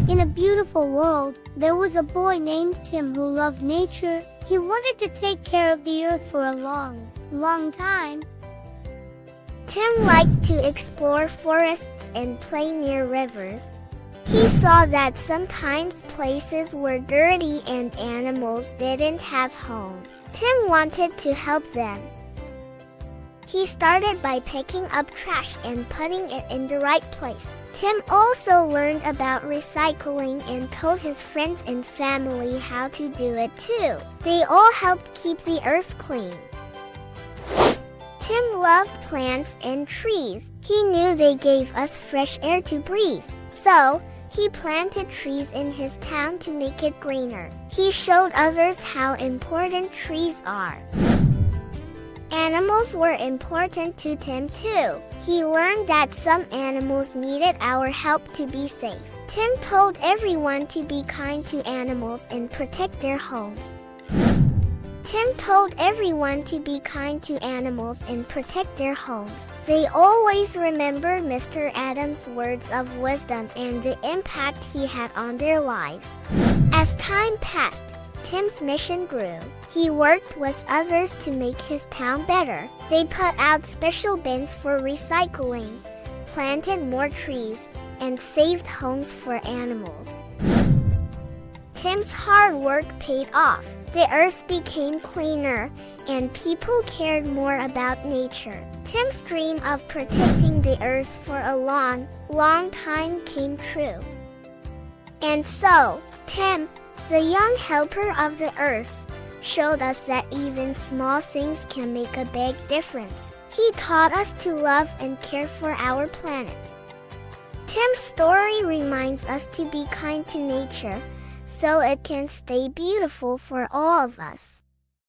In a beautiful world, there was a boy named Tim who loved nature. He wanted to take care of the earth for a long, long time. Tim liked to explore forests and play near rivers. He saw that sometimes places were dirty and animals didn't have homes. Tim wanted to help them. He started by picking up trash and putting it in the right place. Tim also learned about recycling and told his friends and family how to do it too. They all helped keep the earth clean. Tim loved plants and trees. He knew they gave us fresh air to breathe. So, he planted trees in his town to make it greener. He showed others how important trees are. Animals were important to Tim too. He learned that some animals needed our help to be safe. Tim told everyone to be kind to animals and protect their homes. Tim told everyone to be kind to animals and protect their homes. They always remembered Mr. Adams' words of wisdom and the impact he had on their lives. As time passed, Tim's mission grew. He worked with others to make his town better. They put out special bins for recycling, planted more trees, and saved homes for animals. Tim's hard work paid off. The earth became cleaner, and people cared more about nature. Tim's dream of protecting the earth for a long, long time came true. And so, Tim, the young helper of the earth, showed us that even small things can make a big difference. He taught us to love and care for our planet. Tim's story reminds us to be kind to nature, so it can stay beautiful for all of us.